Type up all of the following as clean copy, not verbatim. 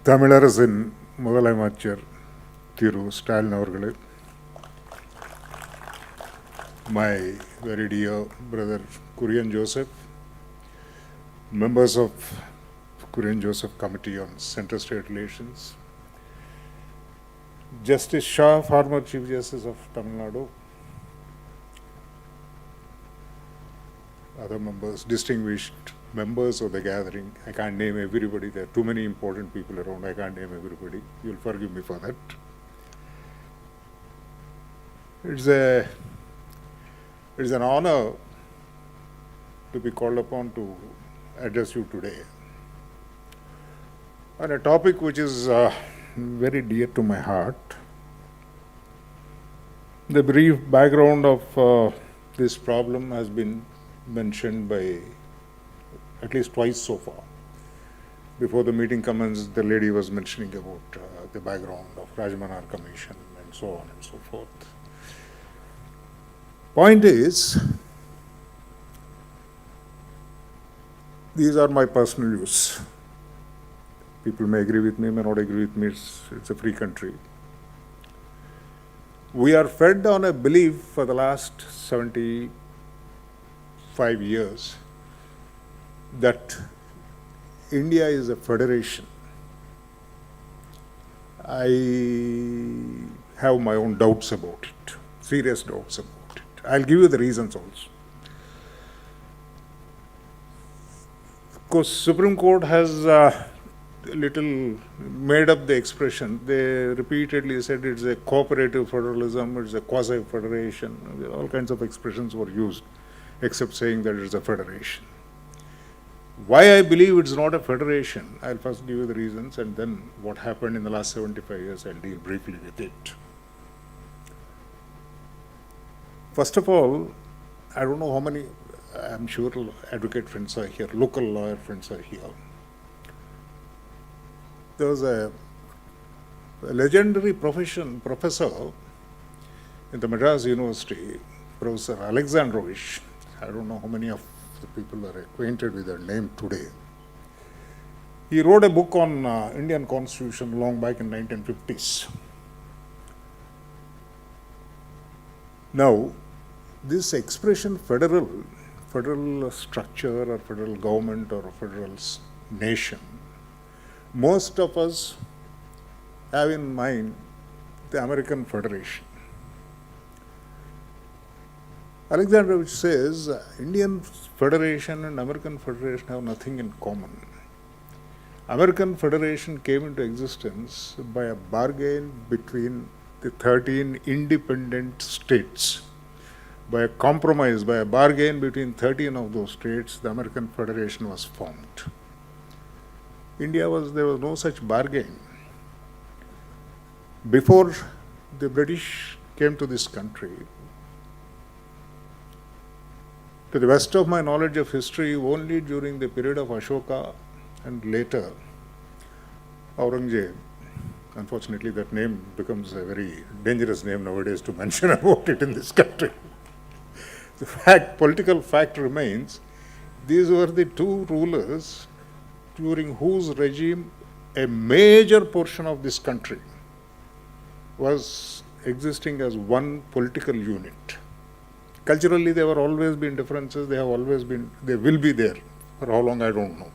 தமிழரசின் முதலமைச்சர் Thiru Stalin அவர்களே, my very dear brother Kurian Joseph, members of Kurian Joseph Committee on Center-State Relations, Justice Shah, former Chief Justice of Tamil Nadu, other members, distinguished members of the gathering. I can't name everybody. There are too many important people around. I can't name everybody. You'll forgive me for that. It's an honor to be called upon to address you today on a topic which is very dear to my heart. The brief background of this problem has been mentioned by at least twice so far. Before the meeting commenced, the lady was mentioning about the background of Rajmanar Commission and so on and so forth. Point is, these are my personal views. People may agree with me, may not agree with me. It's a free country. We are fed on a belief for the last 75 years that India is a federation. I have my own doubts about it, serious doubts about it. I'll give you the reasons also. Of course, Supreme Court has little made up the expression. They repeatedly said it's a cooperative federalism, it's a quasi-federation. All kinds of expressions were used, except saying that it's a federation. Why I believe it's not a federation, I'll first give you the reasons, and then what happened in the last 75 years, I'll deal briefly with it. First of all, I don't know how many, I'm sure advocate friends are here, local lawyer friends are here. There was a legendary professor in the Madras University, Professor Alexandrovich. I don't know how many of the people are acquainted with their name today. He wrote a book on Indian Constitution long back in 1950s. Now, this expression federal structure or federal government or a federal nation, most of us have in mind the American Federation. Alexandrovich says Indian Federation and American Federation have nothing in common. American Federation came into existence by a bargain between the 13 independent states. By a compromise, by a bargain between 13 of those states, the American Federation was formed. There was no such bargain. Before the British came to this country, to the best of my knowledge of history, only during the period of Ashoka and later Aurangzeb, unfortunately that name becomes a very dangerous name nowadays to mention about it in this country. The political fact remains, these were the two rulers during whose regime a major portion of this country was existing as one political unit. Culturally, there have always been differences, they will be there. For how long, I don't know.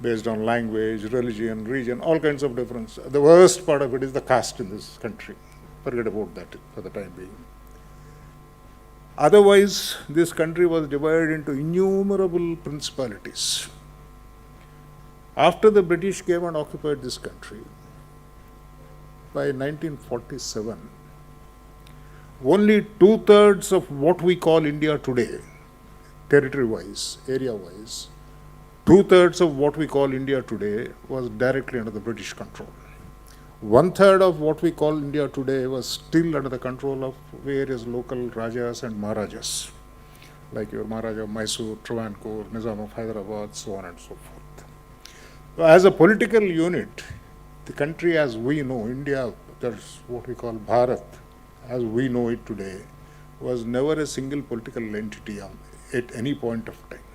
Based on language, religion, region, all kinds of difference. The worst part of it is the caste in this country. Forget about that for the time being. Otherwise, this country was divided into innumerable principalities. After the British came and occupied this country, by 1947, only 2/3 of what we call India today, territory-wise, area-wise, 2/3 of what we call India today was directly under the British control. 1/3 of what we call India today was still under the control of various local Rajas and Maharajas, like your Maharaja of Mysore, Travancore, Nizam of Hyderabad, so on and so forth. So as a political unit, the country as we know, India, that's what we call Bharat, as we know it today, was never a single political entity at any point of time.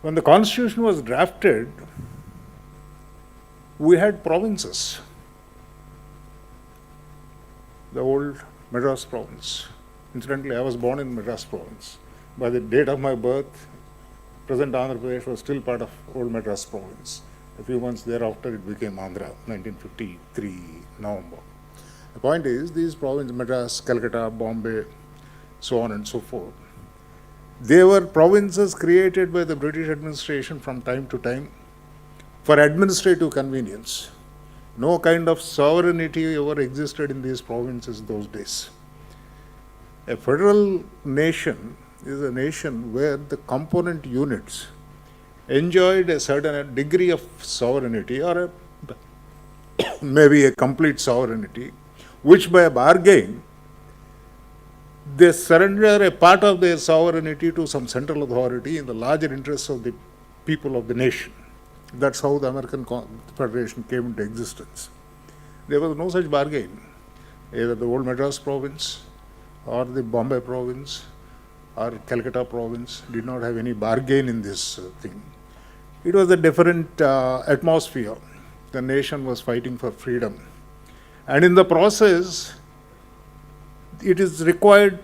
When the Constitution was drafted, we had provinces. The old Madras province. Incidentally, I was born in Madras province. By the date of my birth, present Andhra Pradesh was still part of old Madras province. A few months thereafter, it became Andhra, 1953 November. The point is, these provinces, Madras, Calcutta, Bombay, so on and so forth, they were provinces created by the British administration from time to time for administrative convenience. No kind of sovereignty ever existed in these provinces those days. A federal nation is a nation where the component units enjoyed a certain degree of sovereignty, or maybe a complete sovereignty, which by a bargain they surrender a part of their sovereignty to some central authority in the larger interests of the people of the nation. That's how the American Federation came into existence. There was no such bargain. Either the old Madras province or the Bombay province or Calcutta province did not have any bargain in this thing. It was a different atmosphere. The nation was fighting for freedom. And in the process, it is required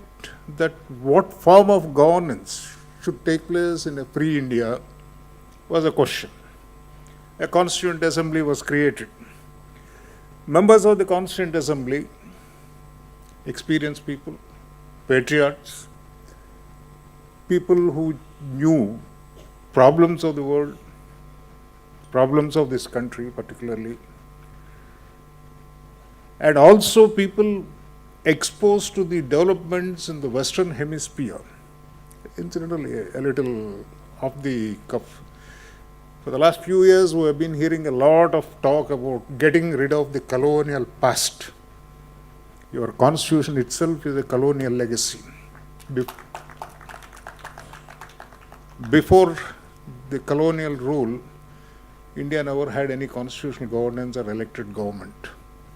that what form of governance should take place in a free India was a question. A Constituent Assembly was created. Members of the Constituent Assembly, experienced people, patriots, people who knew problems of the world, problems of this country particularly, and also people exposed to the developments in the Western Hemisphere. Incidentally, a little off the cuff. For the last few years, we have been hearing a lot of talk about getting rid of the colonial past. Your constitution itself is a colonial legacy. Before the colonial rule, India never had any constitutional governance or elected government.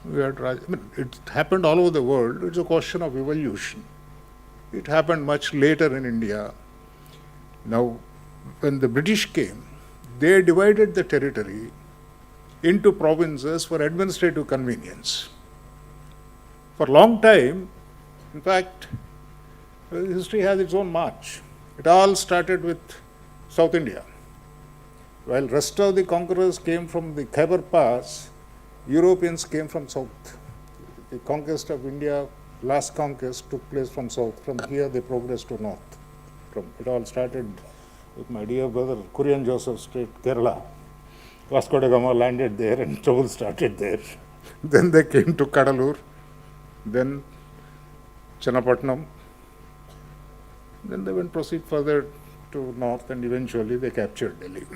It happened all over the world. It's a question of evolution. It happened much later in India. Now, when the British came, they divided the territory into provinces for administrative convenience. For a long time, in fact, history has its own march. It all started with South India. While rest of the conquerors came from the Khyber Pass, Europeans came from south. The conquest of India, last conquest, took place from south. From here they progressed to north. It all started with my dear brother Kurian Joseph State, Kerala. Vasco da Gama landed there and trouble started there. Then they came to Kadalur, then Channapatnam. Then they went proceed further to north and eventually they captured Delhi.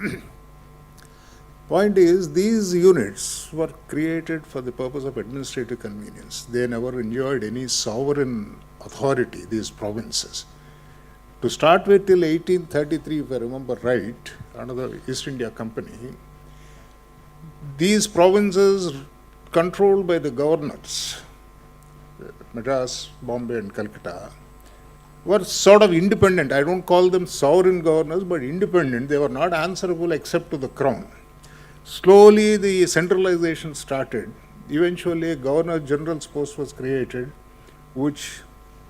Point is, these units were created for the purpose of administrative convenience. They never enjoyed any sovereign authority, these provinces. To start with, till 1833, if I remember right, under the East India Company, these provinces controlled by the governors, Madras, Bombay and Calcutta, were sort of independent. I don't call them sovereign governors, but independent. They were not answerable except to the crown. Slowly the centralization started. Eventually a Governor General's post was created, which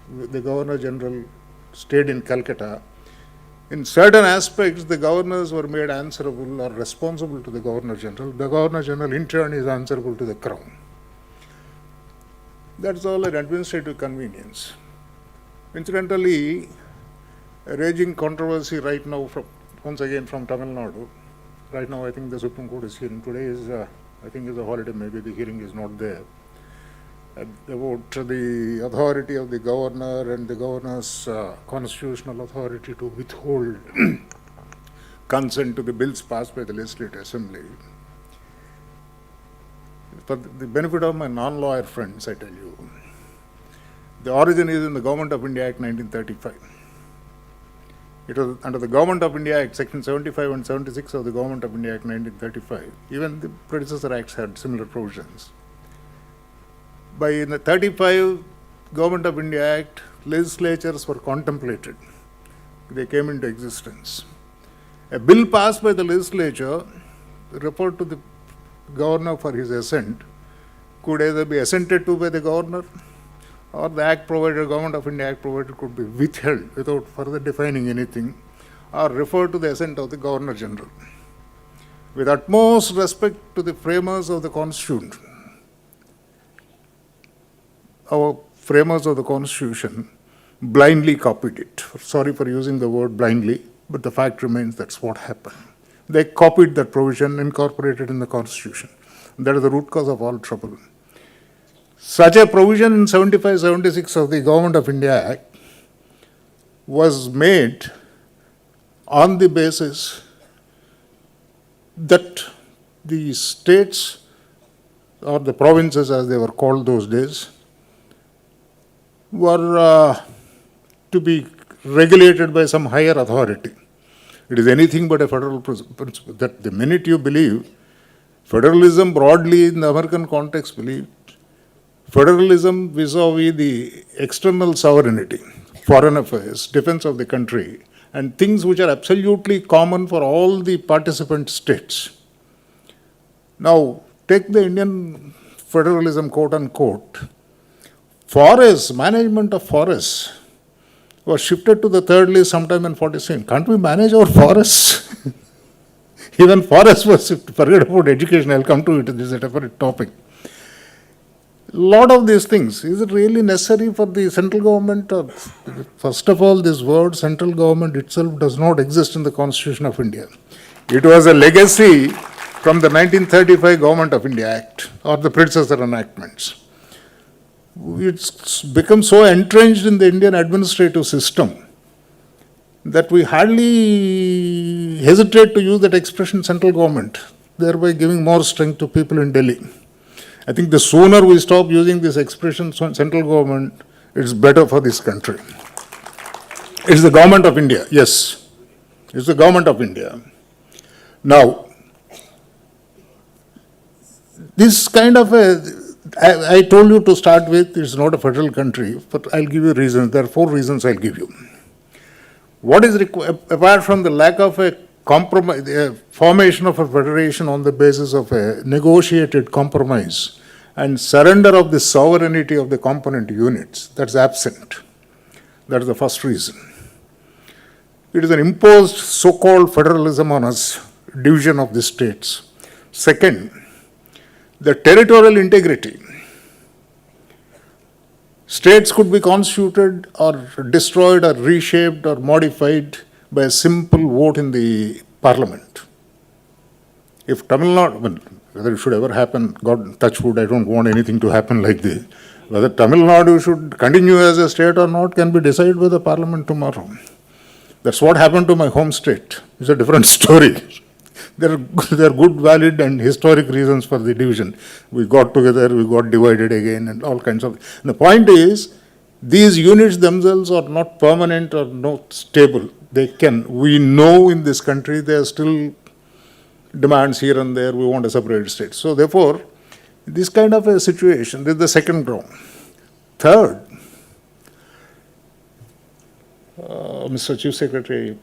the Governor General stayed in Calcutta. In certain aspects, the governors were made answerable or responsible to the Governor General. The Governor General in turn is answerable to the Crown. That's all an administrative convenience. Incidentally, a raging controversy right now, once again from Tamil Nadu. Right now, I think the Supreme Court is hearing. Today is, I think, is a holiday. Maybe the hearing is not there. About the authority of the governor and the governor's constitutional authority to withhold consent to the bills passed by the Legislative Assembly. For the benefit of my non-lawyer friends, I tell you, the origin is in the Government of India Act 1935. It was under the Government of India Act, Section 75 and 76 of the Government of India Act 1935. Even the predecessor acts had similar provisions. By the 35 Government of India Act, legislatures were contemplated. They came into existence. A bill passed by the legislature referred to the governor for his assent could either be assented to by the governor, or the Act provided, Government of India Act provided, could be withheld without further defining anything, or referred to the assent of the Governor General. With utmost respect to the framers of the Constitution, our framers of the Constitution blindly copied it. Sorry for using the word blindly, but the fact remains that's what happened. They copied that provision, incorporated in the Constitution. That is the root cause of all trouble. Such a provision in 75-76 of the Government of India Act was made on the basis that the states, or the provinces as they were called those days, were to be regulated by some higher authority. It is anything but a federal principle. That the minute you believe federalism broadly in the American context believed, federalism vis-a-vis the external sovereignty, foreign affairs, defense of the country, and things which are absolutely common for all the participant states. Now, take the Indian federalism, quote unquote. Forests, management of forests was shifted to the third list sometime in 47. Can't we manage our forests? Even forests was shifted. Forget about education, I'll come to it, this is a separate topic. Lot of these things, is it really necessary for the central government? Or, first of all, this word central government itself does not exist in the Constitution of India. It was a legacy from the 1935 Government of India Act, or the predecessor enactments. It's become so entrenched in the Indian administrative system that we hardly hesitate to use that expression central government, thereby giving more strength to people in Delhi. I think the sooner we stop using this expression central government, it's better for this country. It's the Government of India, yes. It's the Government of India. Now, this kind of I told you to start with, it's not a federal country, but I'll give you reasons. There are 4 reasons I'll give you. What is required, apart from the lack of a compromise, formation of a federation on the basis of a negotiated compromise and surrender of the sovereignty of the component units, that's absent. That is the first reason. It is an imposed so-called federalism on us, division of the states. Second, the territorial integrity. States could be constituted or destroyed or reshaped or modified by a simple vote in the parliament. If Tamil Nadu, well, whether it should ever happen, God touch wood, I don't want anything to happen like this. Whether Tamil Nadu should continue as a state or not can be decided by the parliament tomorrow. That's what happened to my home state. It's a different story. There are good, valid and historic reasons for the division. We got together, we got divided again and all kinds of... And the point is, these units themselves are not permanent or not stable. We know in this country there are still demands here and there, we want a separate state. So therefore, this kind of a situation, this is the second ground. Third, Mr. Chief Secretary,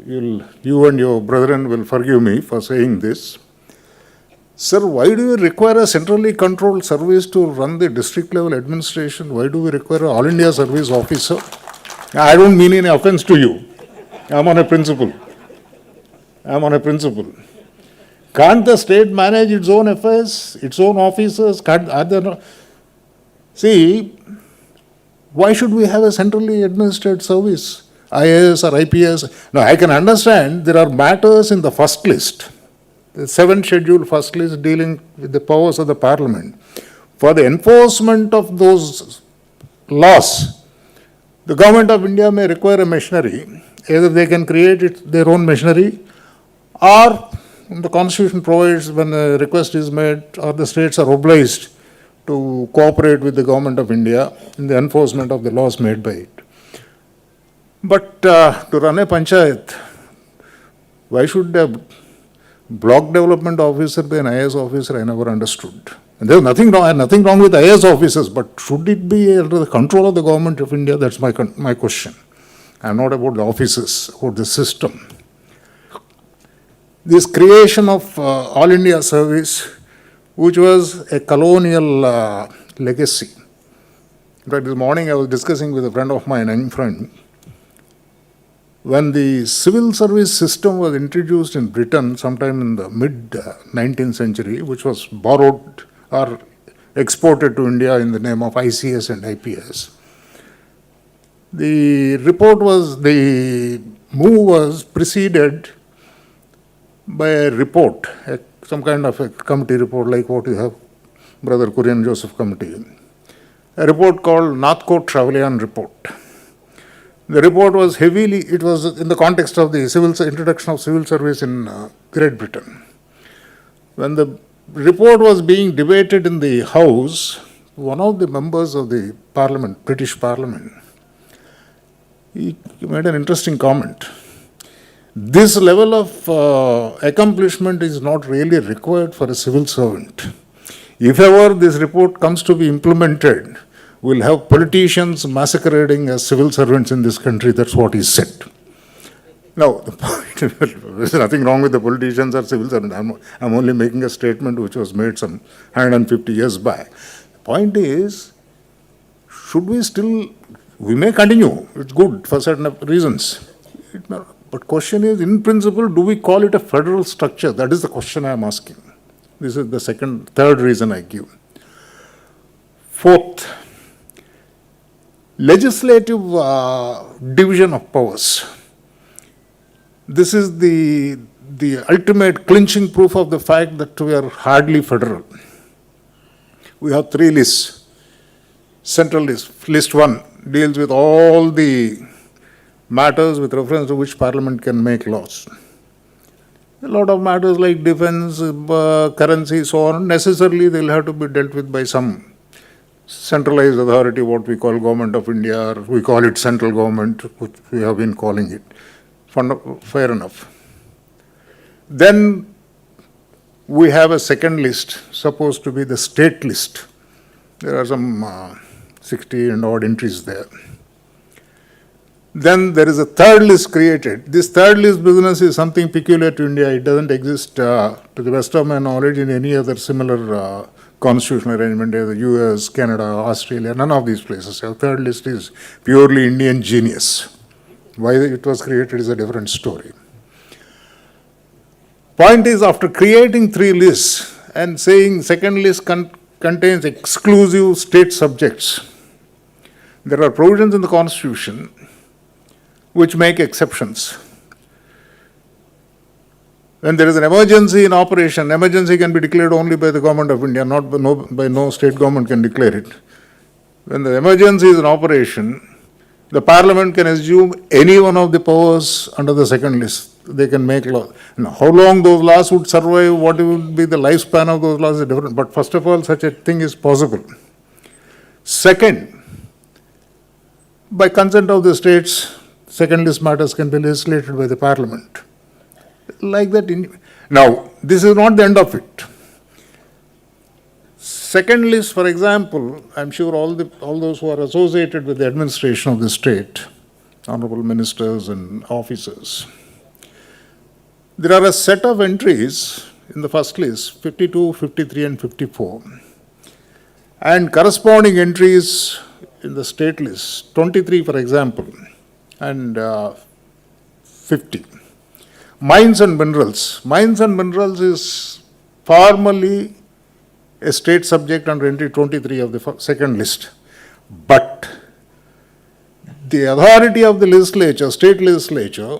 you and your brethren will forgive me for saying this. Sir, why do you require a centrally controlled service to run the district level administration? Why do we require an All India Service Officer? I don't mean any offense to you. I'm on a principle. Can't the state manage its own affairs, its own officers? See, why should we have a centrally administered service? IAS or IPS. Now, I can understand there are matters in the first list, the 7th schedule first list dealing with the powers of the parliament. For the enforcement of those laws, the Government of India may require a machinery. Either they can create their own machinery, or the Constitution provides when a request is made, or the states are obliged to cooperate with the Government of India in the enforcement of the laws made by it. But to run a panchayat, why should a block development officer be an IAS officer? I never understood. And there is nothing wrong with IAS officers, but should it be under the control of the Government of India? That's my question. I'm not about the officers, about the system. This creation of All India Service which was a colonial legacy. In fact, this morning I was discussing with a friend of mine, a young friend, when the civil service system was introduced in Britain sometime in the mid-19th century, which was borrowed or exported to India in the name of ICS and IPS, the move was preceded by a report, some kind of a committee report like what you have, Brother Kurian Joseph Committee, a report called Northcote Trevelyan Report. The report was it was in the context of the introduction of civil service in Great Britain. When the report was being debated in the House, one of the members of the Parliament, British Parliament, he made an interesting comment. This level of accomplishment is not really required for a civil servant. If ever this report comes to be implemented, we'll have politicians masquerading as civil servants in this country. That's what he said. Now, the point, there's nothing wrong with the politicians or civil servants. I'm only making a statement which was made some 150 years back. The point is, we may continue. It's good for certain reasons. But question is, in principle, do we call it a federal structure? That is the question I am asking. This is the third reason I give. Fourth, legislative division of powers. This is the ultimate clinching proof of the fact that we are hardly federal. We have 3 lists. Central list, list 1, deals with all the matters with reference to which Parliament can make laws. A lot of matters like defense, currency, so on, necessarily they'll have to be dealt with by some centralized authority, what we call Government of India, or we call it central government, which we have been calling it. Fair enough. Then we have a second list, supposed to be the state list. There are some 60 and odd entries there. Then there is a third list created. This third list business is something peculiar to India. It doesn't exist, to the best of my knowledge, in any other similar constitutional arrangement, either US, Canada, Australia, none of these places. The third list is purely Indian genius. Why it was created is a different story. Point is, after creating 3 lists and saying second list contains exclusive state subjects, there are provisions in the Constitution which make exceptions. When there is an emergency in operation, emergency can be declared only by the Government of India, not by no state government can declare it. When the emergency is in operation, the Parliament can assume any one of the powers under the second list. They can make laws. Now, how long those laws would survive, what would be the lifespan of those laws is different. But first of all, such a thing is possible. Second, by consent of the states, second list matters can be legislated by the Parliament. Like that. Now, this is not the end of it. Second list, for example, I'm sure all those who are associated with the administration of the state, honorable ministers and officers, there are a set of entries in the first list, 52, 53 and 54, and corresponding entries in the state list, 23 for example, and 50. Mines and minerals. Mines and minerals is formally a state subject under entry 23 of the second list. But the authority of the legislature, state legislature,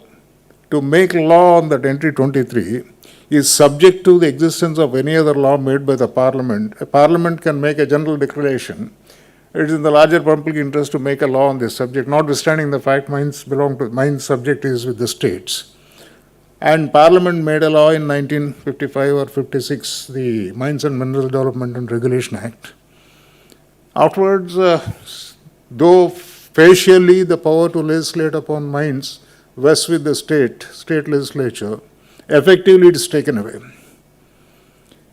to make law on that entry 23 is subject to the existence of any other law made by the Parliament. A Parliament can make a general declaration. It is in the larger public interest to make a law on this subject, notwithstanding the fact mines subject is with the states. And Parliament made a law in 1955 or 56, the Mines and Mineral Development and Regulation Act. Afterwards, though facially the power to legislate upon mines vests with the state legislature, effectively it is taken away.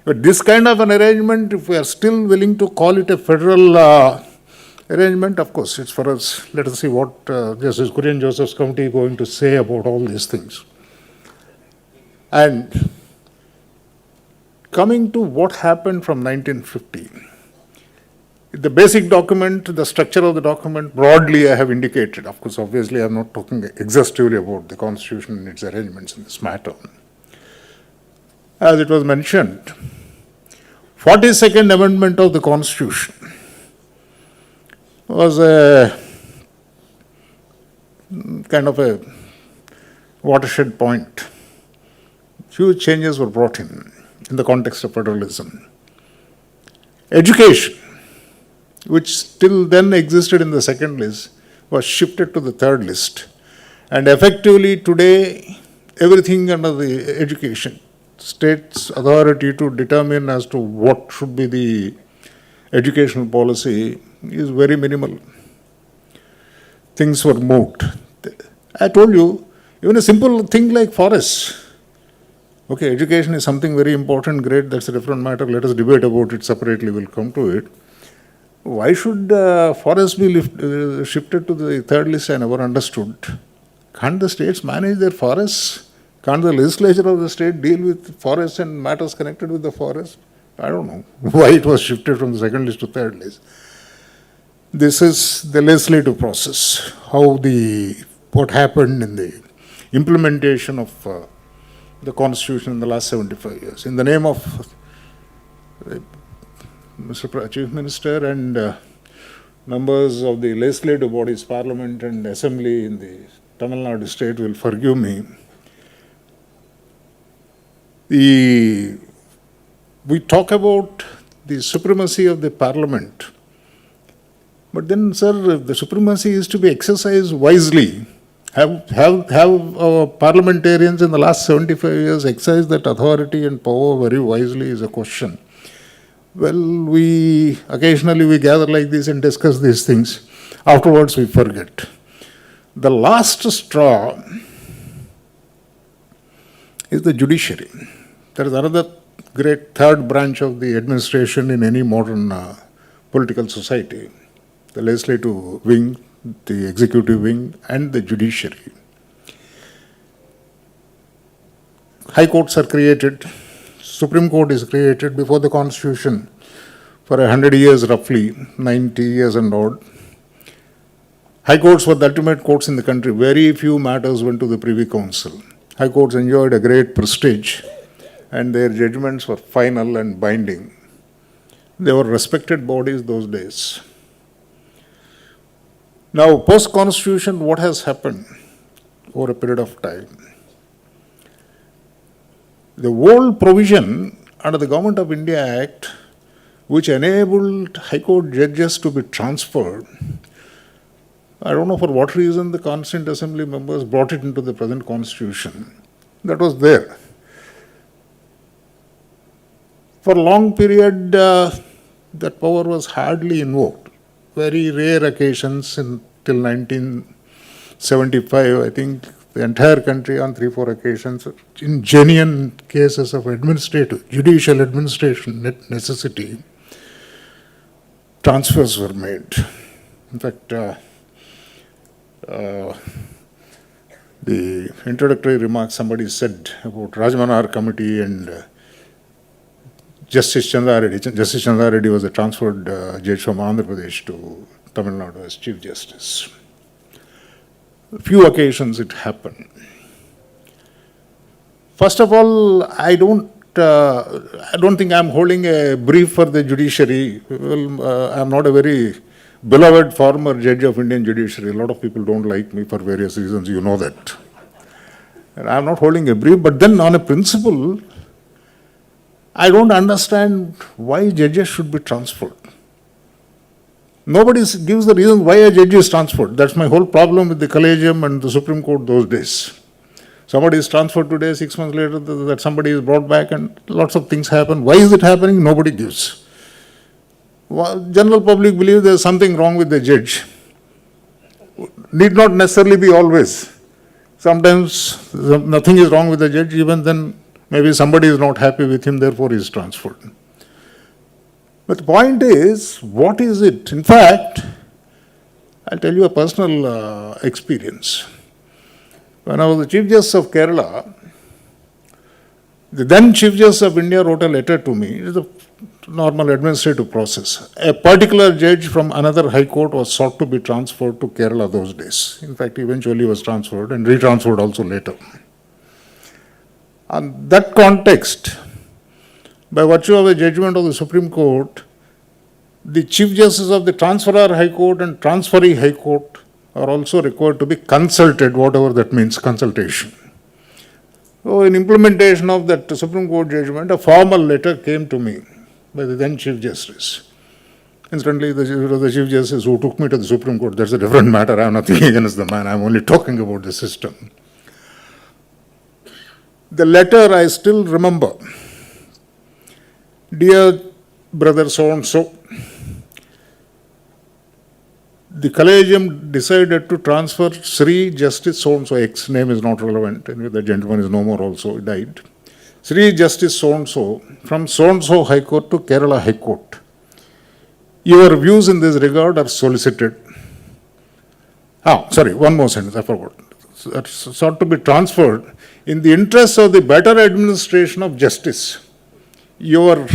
But this kind of an arrangement, if we are still willing to call it a federal arrangement, of course, it's for us. Let us see what Justice Kurian Joseph's committee is going to say about all these things. And coming to what happened from 1950, the basic document, the structure of the document, broadly I have indicated. Of course, obviously, I am not talking exhaustively about the Constitution and its arrangements in this matter. As it was mentioned, 42nd Amendment of the Constitution was a kind of a watershed point. Huge changes were brought in the context of federalism. Education, which till then existed in the second list, was shifted to the third list. And effectively today, everything under the education, state's authority to determine as to what should be the educational policy is very minimal. Things were moved. I told you, even a simple thing like forests. Okay, education is something very important, great, that's a different matter. Let us debate about it separately, we'll come to it. Why should forests be shifted to the third list? I never understood. Can't the states manage their forests? Can't the legislature of the state deal with forests and matters connected with the forest? I don't know why it was shifted from the second list to third list. This is the legislative process, what happened in the implementation of the Constitution in the last 75 years. In the name of Mr. Chief Minister and members of the legislative bodies, Parliament and Assembly in the Tamil Nadu state will forgive me. We talk about the supremacy of the Parliament, but then, sir, if the supremacy is to be exercised wisely, have our parliamentarians in the last 75 years exercised that authority and power very wisely is a question. Well, occasionally we gather like this and discuss these things. Afterwards we forget. The last straw is the judiciary. There is another great third branch of the administration in any modern political society. The legislative wing, the executive wing, and the judiciary. High courts are created. Supreme Court is created before the Constitution for 100 years roughly, 90 years and odd. High courts were the ultimate courts in the country. Very few matters went to the Privy Council. High courts enjoyed a great prestige and their judgments were final and binding. They were respected bodies those days. Now, post-Constitution, what has happened over a period of time? The old provision under the Government of India Act, which enabled High Court judges to be transferred, I don't know for what reason the Constituent Assembly members brought it into the present Constitution. That was there. For a long period, that power was hardly invoked. Very rare occasions till 1975, I think the entire country on 3-4 occasions, in genuine cases of judicial administration necessity, transfers were made. In fact, the introductory remarks somebody said about Rajmanar Committee and Justice Chandra Reddy. Justice Chandra Reddy was a transferred judge from Andhra Pradesh to Tamil Nadu as Chief Justice. A few occasions it happened. First of all, I don't think I'm holding a brief for the judiciary. Well, I'm not a very beloved former judge of Indian judiciary. A lot of people don't like me for various reasons, you know that. And I'm not holding a brief, but then on a principle, I don't understand why judges should be transferred. Nobody gives the reason why a judge is transferred. That's my whole problem with the Collegium and the Supreme Court those days. Somebody is transferred today, 6 months later, that somebody is brought back and lots of things happen. Why is it happening? Nobody gives. Well, general public believes there's something wrong with the judge. Need not necessarily be always. Sometimes nothing is wrong with the judge, even then maybe somebody is not happy with him, therefore he is transferred. But the point is, what is it? In fact, I'll tell you a personal experience. When I was the Chief Justice of Kerala, The then Chief Justice of India wrote a letter to me. It is a normal administrative process. A particular judge from another high court was sought to be transferred to Kerala those days. In fact, eventually was transferred and retransferred also later. On that context, by virtue of a judgment of the Supreme Court, the Chief Justice of the Transferor High Court and Transferee High Court are also required to be consulted, whatever that means, consultation. So, in implementation of that Supreme Court judgment, a formal letter came to me by the then Chief Justice. Incidentally, the Chief Justice who took me to the Supreme Court, that's a different matter. I have nothing against the man. I am only talking about the system. The letter I still remember. Dear brother so-and-so, the collegium decided to transfer Sri Justice so-and-so, X name is not relevant, anyway the gentleman is no more also, he died. Sri Justice so-and-so from so-and-so High Court to Kerala High Court. Your views in this regard are solicited. One more sentence, I forgot. Sought to be transferred in the interest of the better administration of justice. Your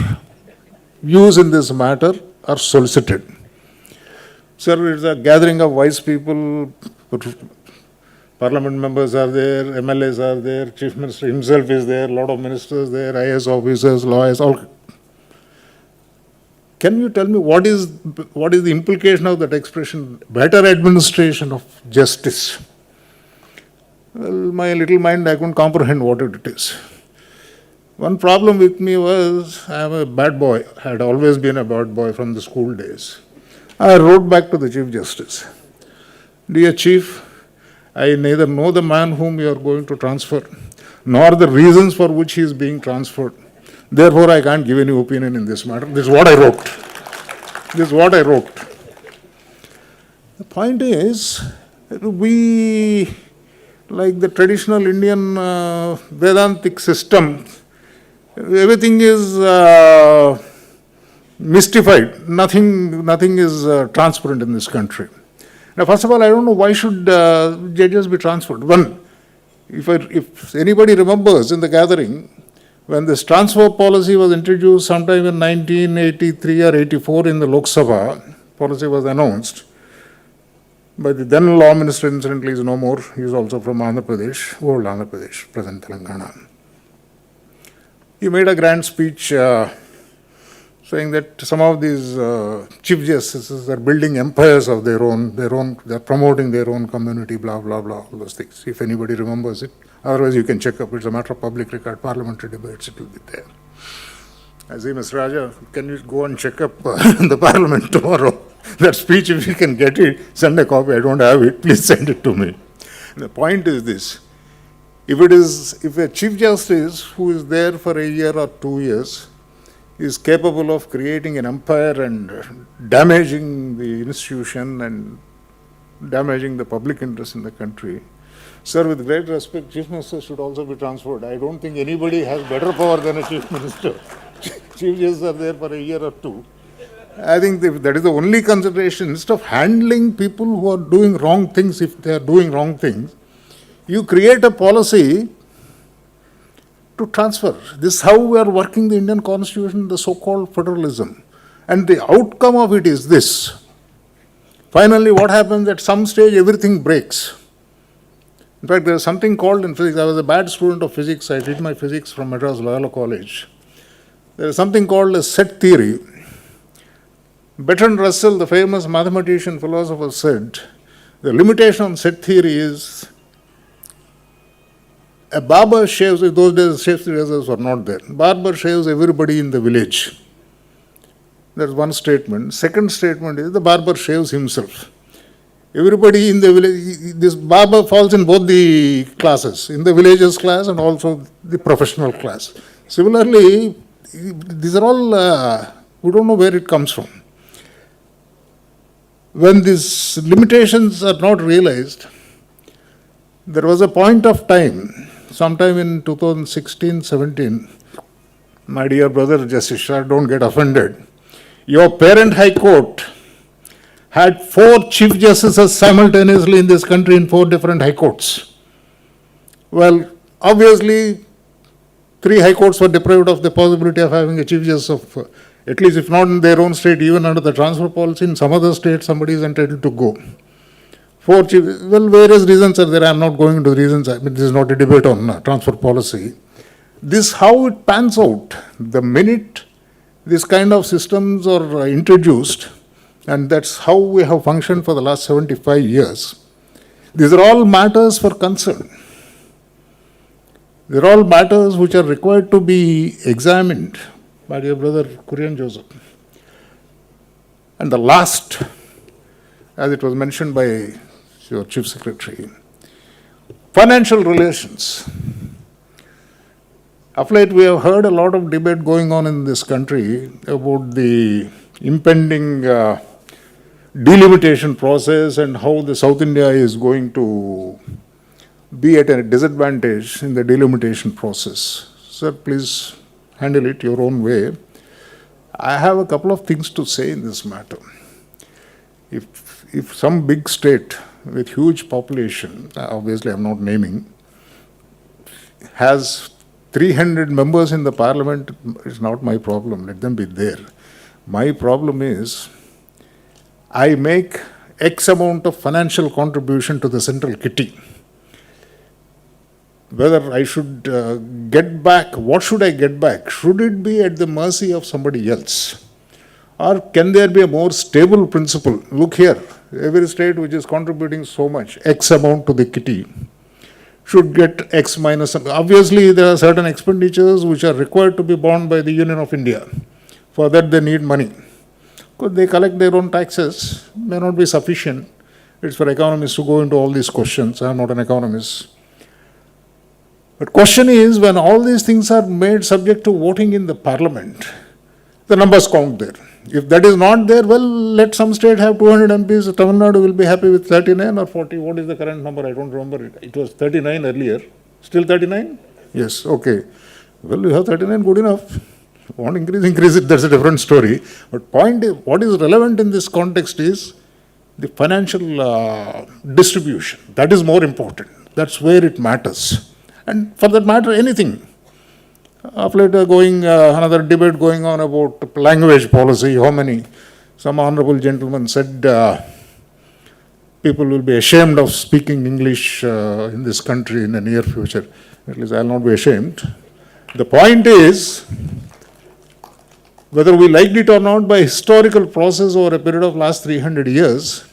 views in this matter are solicited. Sir, it's a gathering of wise people, parliament members are there, MLAs are there, Chief Minister himself is there, a lot of ministers there, IAS officers, lawyers, all. Can you tell me what is the implication of that expression, better administration of justice? Well, my little mind, I couldn't comprehend what it is. One problem with me was, I am a bad boy, had always been a bad boy from the school days. I wrote back to the Chief Justice, Dear Chief, I neither know the man whom you are going to transfer, nor the reasons for which he is being transferred. Therefore, I can't give any opinion in this matter. This is what I wrote. The point is, we, like the traditional Indian Vedantic system, everything is mystified. Nothing is transparent in this country. Now, first of all, I don't know why should judges be transferred. One, if anybody remembers in the gathering, when this transfer policy was introduced sometime in 1983 or 84 in the Lok Sabha, policy was announced by the then law minister, incidentally is no more, he is also from Andhra Pradesh, old Andhra Pradesh, present Telangana. He made a grand speech saying that some of these chief justices are building empires of their own, they're promoting their own community, blah, blah, blah, all those things. If anybody remembers it, otherwise you can check up, it's a matter of public record, parliamentary debates, it will be there. I say, Mr. Raja, can you go and check up the parliament tomorrow? That speech, if you can get it, send a copy, I don't have it, please send it to me. And the point is this, if a chief justice who is there for a year or 2 years, is capable of creating an empire and damaging the institution and damaging the public interest in the country. Sir, with great respect, Chief Minister should also be transferred. I don't think anybody has better power than a Chief Minister. Chief Justices are there for a year or 2. I think that is the only consideration. Instead of handling people who are doing wrong things, if they are doing wrong things, you create a policy to transfer. This is how we are working the Indian Constitution, the so-called federalism. And the outcome of it is this. Finally, what happens at some stage, everything breaks. In fact, there is something called in physics, I was a bad student of physics, I did my physics from Madras Loyola College. There is something called a set theory. Bertrand Russell, the famous mathematician, philosopher, said, the limitation on set theory is a barber shaves, in those days shave razors were not there. Barber shaves everybody in the village. That's one statement. Second statement is the barber shaves himself. Everybody in the village, this barber falls in both the classes, in the villagers class and also the professional class. Similarly, these are all, we don't know where it comes from. When these limitations are not realized, there was a point of time, sometime in 2016-17, my dear brother Jasti, don't get offended. Your parent High Court had 4 Chief Justices simultaneously in this country in 4 different High Courts. Well, obviously, 3 high courts were deprived of the possibility of having a chief justice of, at least if not in their own state, even under the transfer policy, in some other state, somebody is entitled to go. 4 chief, well, various reasons are there. I am not going into the reasons. I mean, this is not a debate on transfer policy. This how it pans out. The minute this kind of systems are introduced, and that's how we have functioned for the last 75 years. These are all matters for concern. They're all matters which are required to be examined by your brother Kurian Joseph. And the last, as it was mentioned by your Chief Secretary, financial relations. Of late, we have heard a lot of debate going on in this country about the impending delimitation process and how the South India is going to be at a disadvantage in the delimitation process. Sir, please handle it your own way. I have a couple of things to say in this matter. If some big state with huge population, obviously I'm not naming, has 300 members in the parliament, it's not my problem, let them be there. My problem is, I make X amount of financial contribution to the central kitty. Whether I should get back, what should I get back? Should it be at the mercy of somebody else? Or can there be a more stable principle? Look here, every state which is contributing so much, X amount to the kitty, should get X minus. Obviously, there are certain expenditures which are required to be borne by the Union of India. For that, they need money. Because they collect their own taxes, may not be sufficient. It's for economists to go into all these questions. I am not an economist. But question is, when all these things are made subject to voting in the parliament, the numbers count there. If that is not there, well, let some state have 200 MPs. Tamil Nadu will be happy with 39 or 40. What is the current number? I don't remember it. It was 39 earlier. Still 39? Yes, okay. Well, you have 39, good enough. Want increase it, that's a different story. But point is, what is relevant in this context is the financial distribution. That is more important. That's where it matters. And for that matter, anything. Of late, another debate going on about language policy. How many? Some honorable gentleman said people will be ashamed of speaking English in this country in the near future. At least I will not be ashamed. The point is, whether we liked it or not, by historical process over a period of last 300 years,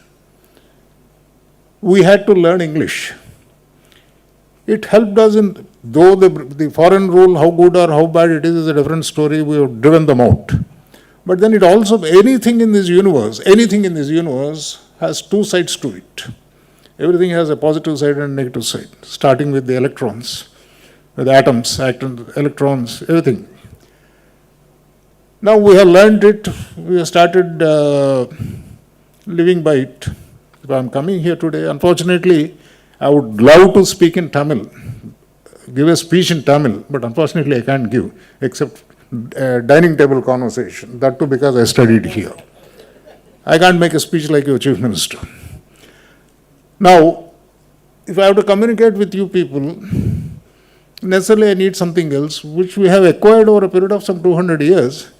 we had to learn English. It helped us in, though the foreign rule, how good or how bad it is a different story, we have driven them out. But then it also, anything in this universe has two sides to it. Everything has a positive side and a negative side, starting with the electrons, with atoms, electrons, everything. Now we have learned it, we have started living by it. If I am coming here today, unfortunately, I would love to speak in Tamil, give a speech in Tamil, but unfortunately I can't give, except dining table conversation, that too because I studied here. I can't make a speech like your Chief Minister. Now, if I have to communicate with you people, necessarily I need something else, which we have acquired over a period of some 200 years.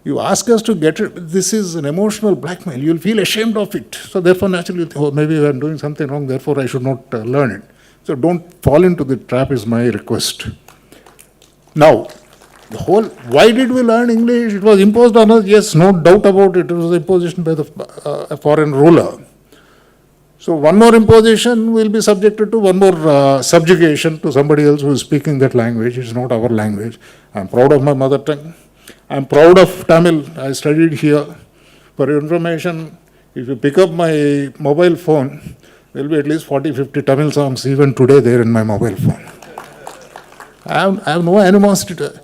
You ask us to get it, this is an emotional blackmail. You will feel ashamed of it. So therefore, naturally, oh, maybe I am doing something wrong, therefore I should not learn it. So don't fall into the trap is my request. Now, why did we learn English? It was imposed on us, yes, no doubt about it. It was imposition by the foreign ruler. So one more imposition will be subjected to one more subjugation to somebody else who is speaking that language. It's not our language. I am proud of my mother tongue. I am proud of Tamil. I studied here. For your information, if you pick up my mobile phone, there will be at least 40-50 Tamil songs even today there in my mobile phone. I have no animosity.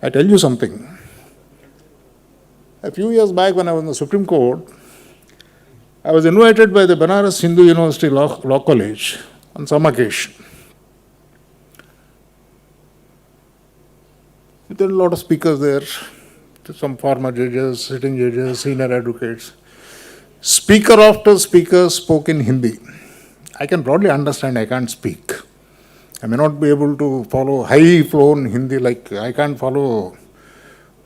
I tell you something. A few years back when I was in the Supreme Court, I was invited by the Banaras Hindu University Law College on some occasion. There are a lot of speakers there, some former judges, sitting judges, senior advocates. Speaker after speaker spoke in Hindi. I can broadly understand, I can't speak. I may not be able to follow high flown Hindi, like I can't follow,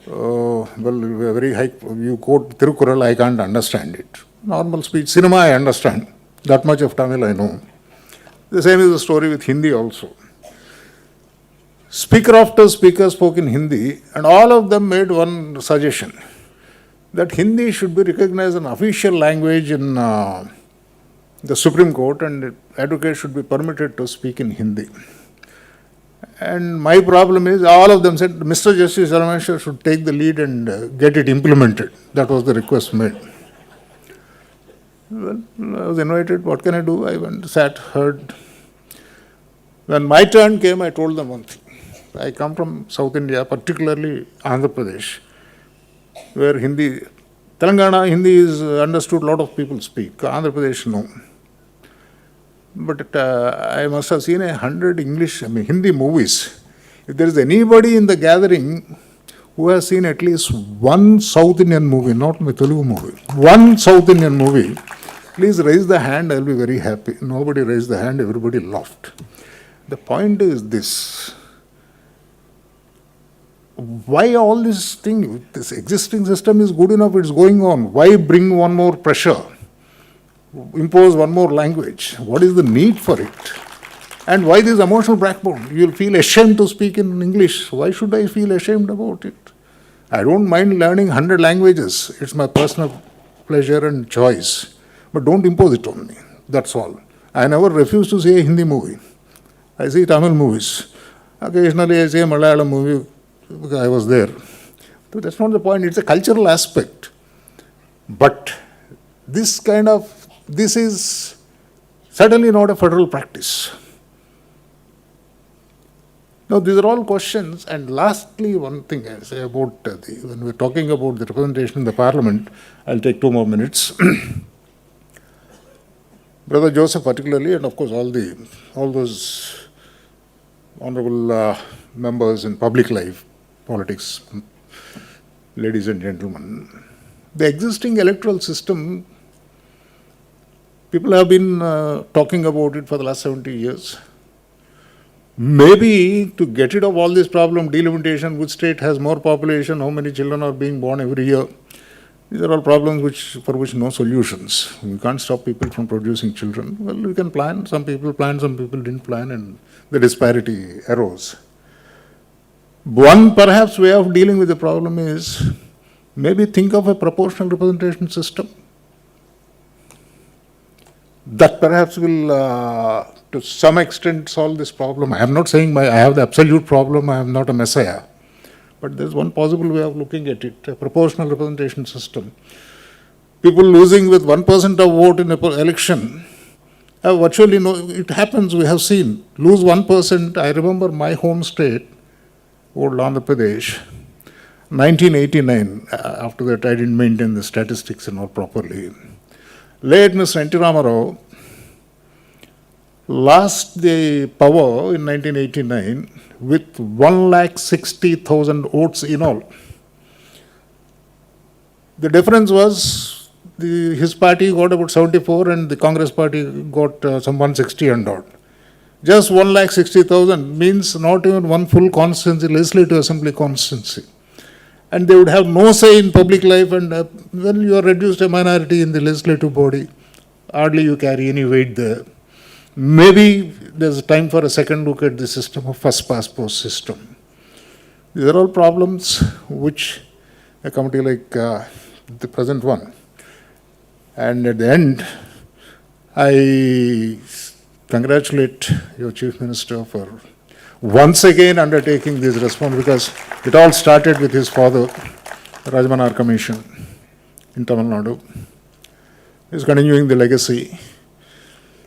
very high, you quote Thirukural, I can't understand it. Normal speech, cinema I understand, that much of Tamil I know. The same is the story with Hindi also. Speaker after speaker spoke in Hindi, and all of them made one suggestion, that Hindi should be recognized as an official language in the Supreme Court, and advocates should be permitted to speak in Hindi. And my problem is, all of them said, Mr. Justice Chelameswar should take the lead and get it implemented. That was the request made. Well, I was invited, what can I do? I went, sat, heard. When my turn came, I told them one thing. I come from South India, particularly Andhra Pradesh, where Hindi, Telangana Hindi is understood, a lot of people speak. Andhra Pradesh, no. But I must have seen 100 Hindi movies. If there is anybody in the gathering who has seen at least one South Indian movie, not my Telugu movie, one South Indian movie, please raise the hand, I will be very happy. Nobody raised the hand, everybody laughed. The point is this. Why all this thing, this existing system is good enough, it's going on. Why bring one more pressure? Impose one more language? What is the need for it? And why this emotional backbone? You'll feel ashamed to speak in English. Why should I feel ashamed about it? I don't mind learning 100 languages. It's my personal pleasure and choice. But don't impose it on me. That's all. I never refuse to see a Hindi movie. I see Tamil movies. Occasionally I see a Malayalam movie because I was there. So that's not the point. It's a cultural aspect. But this is certainly not a federal practice. Now, these are all questions. And lastly, one thing I say about when we're talking about the representation in the parliament, I'll take 2 more minutes. Brother Joseph particularly, and of course all those honorable members in public life, politics, ladies and gentlemen, the existing electoral system, people have been talking about it for the last 70 years. Maybe to get rid of all this problem, delimitation, which state has more population, how many children are being born every year, these are all problems for which no solutions. We can't stop people from producing children. Well, we can plan. Some people planned, some people didn't plan, and the disparity arose. One perhaps way of dealing with the problem is maybe think of a proportional representation system. That perhaps will, to some extent, solve this problem. I am not saying I have the absolute problem, I am not a messiah. But there's one possible way of looking at it, a proportional representation system. People losing with 1% of vote in an election, virtually no, it happens, we have seen. Lose 1%, I remember my home state, old Andhra Pradesh, 1989, after that I didn't maintain the statistics and all properly. Late Mr. N.T. Ramarao lost the power in 1989 with 160,000 votes in all. The difference was his party got about 74 and the Congress party got some 160 and odd. Just 160,000 means not even one full constituency, legislative assembly constituency. And they would have no say in public life, and when you are reduced a minority in the legislative body, hardly you carry any weight there. Maybe there's time for a second look at the system of first past post system. These are all problems which a committee like the present one. And at the end, I congratulate your Chief Minister for once again undertaking this response, because it all started with his father, Rajmanar Commission in Tamil Nadu. He's continuing the legacy.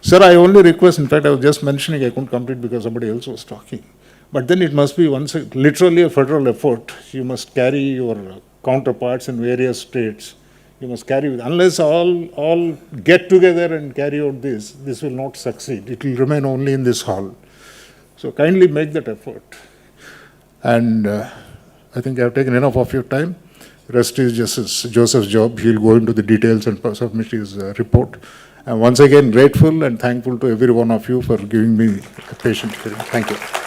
Sir, I only request, in fact, I was just mentioning I couldn't complete because somebody else was talking. But then it must be literally a federal effort. You must carry your counterparts in various states. You must carry, unless all get together and carry out this will not succeed. It will remain only in this hall. So kindly make that effort. And I think I have taken enough of your time. Rest is Joseph's job. He'll go into the details and submit his report. I'm once again grateful and thankful to every one of you for giving me a patient hearing. Thank you.